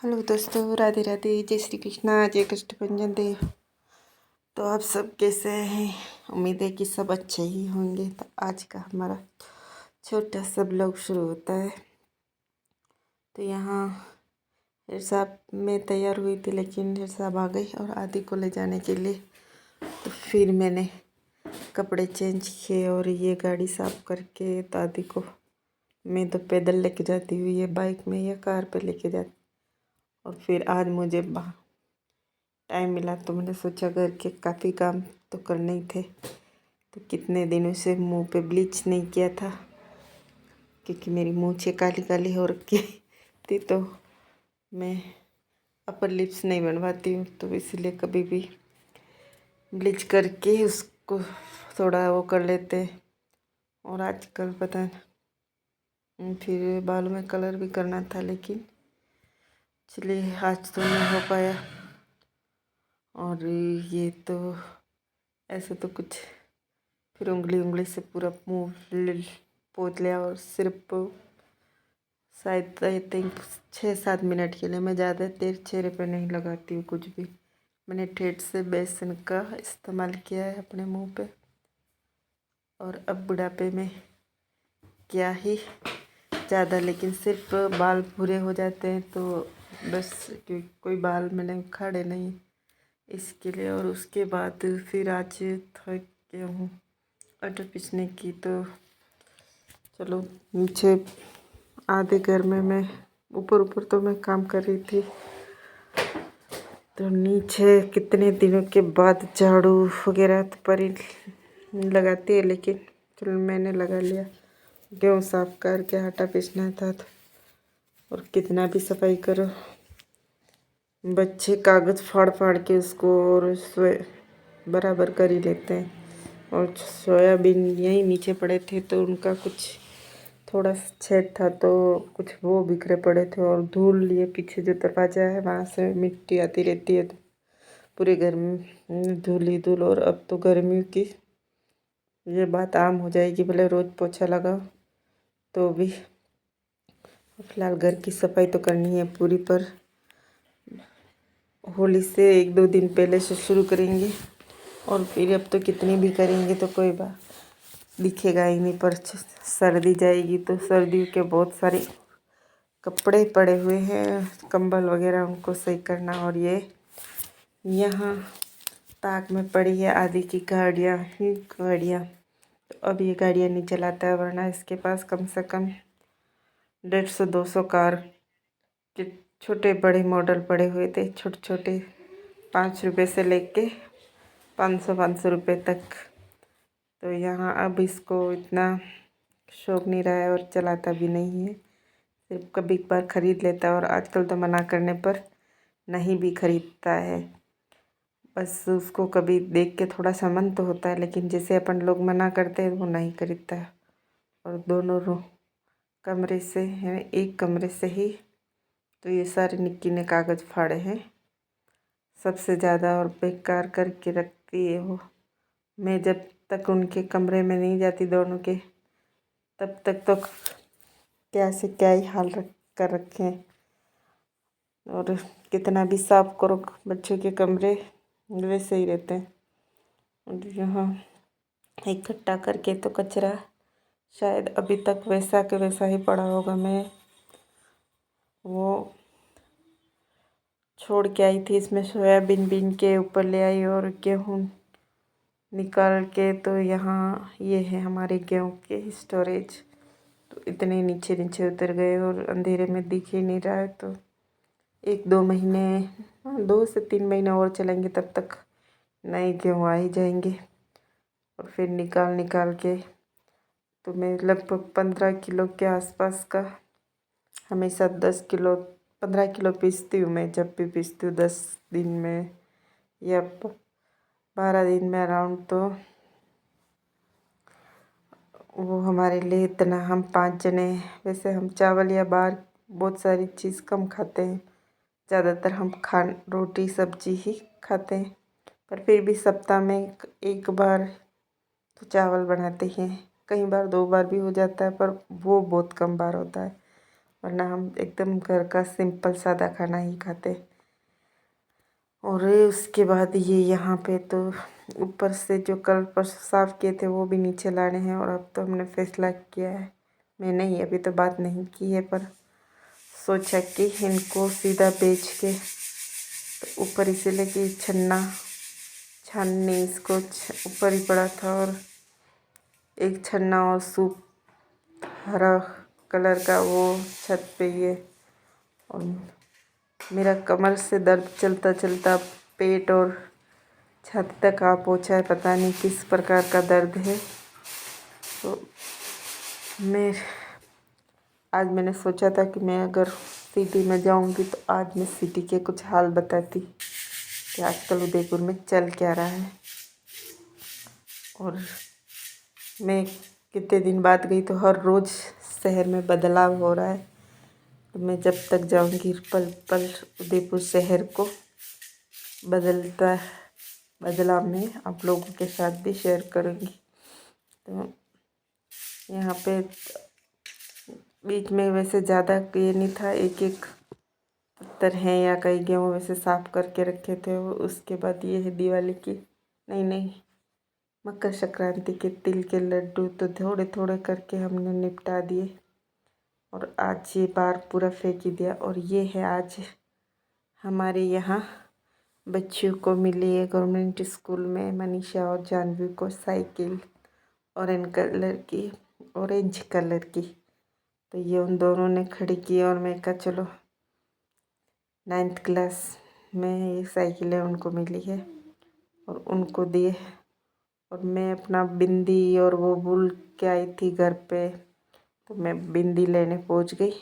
Hello दोस्तों, राधे राधे, जय श्री कृष्णा, जय कष्टभंजन देव। तो आप सब कैसे हैं? उम्मीद है कि सब अच्छे ही होंगे। तो आज का हमारा छोटा सा ब्लॉग शुरू होता है। तो यहाँ हेर साहब मैं तैयार हुई थी, लेकिन हेर साहब आ गई और आदि को ले जाने के लिए। तो फिर मैंने कपड़े चेंज किए और ये गाड़ी साफ करके तो आदि को मैं तो पैदल लेके जाती हुई, ये बाइक में या कार पे लेके जाती। और फिर आज मुझे टाइम मिला तो मैंने सोचा घर के काफ़ी काम तो करने ही थे। तो कितने दिनों से मुंह पे ब्लीच नहीं किया था, क्योंकि मेरी मूंछें काली काली हो रखी थी। तो मैं अपर लिप्स नहीं बनवाती हूँ, तो इसलिए कभी भी ब्लीच करके उसको थोड़ा वो कर लेते। और आजकल पता नहीं, फिर बालों में कलर भी करना था, लेकिन चलिए आज तो नहीं हो पाया। और ये तो ऐसे तो कुछ, फिर उंगली से पूरा मुंह पोंछ लिया। और सिर्फ शायद आई थिंक 6-7 मिनट के लिए, मैं ज़्यादा देर चेहरे पे नहीं लगाती हूँ कुछ भी। मैंने ठेठ से बेसन का इस्तेमाल किया है अपने मुंह पे। और अब बुढ़ापे में क्या ही ज़्यादा, लेकिन सिर्फ बाल भूरे हो जाते हैं तो बस, क्योंकि कोई बाल मैंने उखाड़े नहीं इसके लिए। और उसके बाद फिर आज थक गया हूँ आटा पीसने की। तो चलो नीचे आधे घर में मैं ऊपर तो मैं काम कर रही थी, तो नीचे कितने दिनों के बाद झाड़ू वगैरह तो परी लगाती है, लेकिन चलो मैंने लगा लिया। गेहूँ साफ करके आटा पीसना था तो, और कितना भी सफाई करो, बच्चे कागज़ फाड़ फाड़ के उसको और बराबर कर ही लेते हैं। और सोयाबीन यहीं नीचे पड़े थे, तो उनका कुछ थोड़ा छेद था, तो कुछ वो बिखरे पड़े थे। और धूल, ये पीछे जो दरवाज़ा है वहाँ से मिट्टी आती रहती है, तो पूरे घर में धूल ही धूल। और अब तो गर्मियों की ये बात आम हो जाएगी, भले रोज़ पोछा लगाओ तो भी। फिलहाल घर की सफाई तो करनी है पूरी, पर होली से 1-2 दिन पहले से शुरू करेंगे। और फिर अब तो कितनी भी करेंगे तो कोई बात दिखेगा ही नहीं। पर सर्दी जाएगी तो सर्दियों के बहुत सारे कपड़े पड़े हुए हैं, कंबल वगैरह, उनको सही करना। और ये यहाँ ताक में पड़ी है आदि की गाड़ियाँ ही गाड़ियाँ। तो अब ये गाड़ियाँ नहीं चलाता है, वरना इसके पास कम से कम 150-200 कार के छोटे बड़े मॉडल पड़े हुए थे, छोटे छोटे, 5 रुपये से लेके 500 रुपये तक। तो यहाँ अब इसको इतना शौक नहीं रहा है और चलाता भी नहीं है, सिर्फ कभी एक बार ख़रीद लेता है। और आजकल तो मना करने पर नहीं भी खरीदता है, बस उसको कभी देख के थोड़ा सा मन तो होता है, लेकिन जैसे अपन लोग मना करते हैं वो नहीं खरीदता है। और दोनों कमरे से हैं, एक कमरे से ही तो ये सारे निक्की ने कागज़ फाड़े हैं। सबसे ज़्यादा और बेकार करके रखती है वो। मैं जब तक उनके कमरे में नहीं जाती दोनों के, तब तक तो क्या से क्या ही हाल कर रखे हैं। और कितना भी साफ करो बच्चों के कमरे वैसे ही रहते हैं। और यहाँ इकट्ठा करके तो कचरा शायद अभी तक वैसा के वैसा ही पड़ा होगा। मैं वो छोड़ के आई थी, इसमें सोयाबीन बीन के ऊपर ले आई और गेहूँ निकाल के। तो यहाँ ये है हमारे गेहूँ के स्टोरेज। तो इतने नीचे नीचे उतर गए और अंधेरे में दिख ही नहीं रहा है। तो 1-2 महीने, 2 से 3 महीने और चलेंगे, तब तक नए गेहूँ आ ही जाएंगे। और फिर निकाल के तो मैं लगभग 15 किलो के आसपास का हमेशा 15 किलो पीसती हूँ। मैं जब भी पीसती हूँ 10 दिन में या 12 दिन में अराउंड, तो वो हमारे लिए इतना, हम 5 जने, वैसे हम चावल या बाहर बहुत सारी चीज़ कम खाते हैं, ज़्यादातर हम रोटी सब्जी ही खाते हैं। पर फिर भी सप्ताह में एक बार तो चावल बनाते हैं, कई बार 2 बार भी हो जाता है, पर वो बहुत कम बार होता है। वरना हम एकदम घर का सिंपल सादा खाना ही खाते। और उसके बाद ये यहाँ पे तो ऊपर से जो कल परसों साफ़ किए थे वो भी नीचे लाने हैं। और अब तो हमने फैसला किया है, मैं नहीं अभी तो बात नहीं की है, पर सोचा कि इनको सीधा बेच के तो ऊपर इसीलिए कि छाननी इसको ऊपर ही पड़ा था। और एक छन्ना और सूप हरा कलर का वो छत पे ही है। और मेरा कमर से दर्द चलता चलता पेट और छाती तक आ पहुँचा है, पता नहीं किस प्रकार का दर्द है। तो आज मैंने सोचा था कि मैं अगर सिटी में जाऊंगी तो आज मैं सिटी के कुछ हाल बताती कि आजकल उदयपुर में चल क्या रहा है। और मैं कितने दिन बाद गई तो हर रोज़ शहर में बदलाव हो रहा है। तो मैं जब तक जाऊंगी पल पल उदयपुर शहर को बदलाव में आप लोगों के साथ भी शेयर करूंगी। तो यहाँ पे बीच में वैसे ज़्यादा ये नहीं था, एक एक पत्थर हैं या कई गेहूँ वैसे साफ़ करके रखे थे। उसके बाद ये है दिवाली की नहीं मकर संक्रांति के तिल के लड्डू तो थोड़े थोड़े करके हमने निपटा दिए। और आज ये बार पूरा फेंक ही दिया। और ये है आज हमारे यहाँ बच्चियों को मिली है गवर्नमेंट स्कूल में, मनीषा और जानवी को साइकिल ऑरेंज कलर की। तो ये उन दोनों ने खड़ी की और मैं कहा चलो 9th क्लास में ये साइकिलें उनको मिली है और उनको दिए। और मैं अपना बिंदी और वो भूल के आई थी घर पे, तो मैं बिंदी लेने पहुंच गई।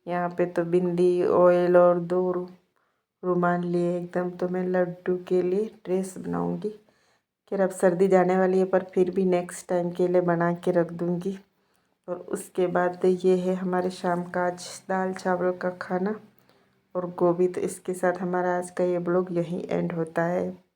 यहाँ पे तो बिंदी ऑयल और 2 रुमाल लिए एकदम। तो मैं लड्डू के लिए ड्रेस बनाऊंगी। फिर अब सर्दी जाने वाली है, पर फिर भी नेक्स्ट टाइम के लिए बना के रख दूंगी। और उसके बाद ये है हमारे शाम का आज दाल चावल का खाना और गोभी। तो इसके साथ हमारा आज का ये ब्लॉग यहीं एंड होता है।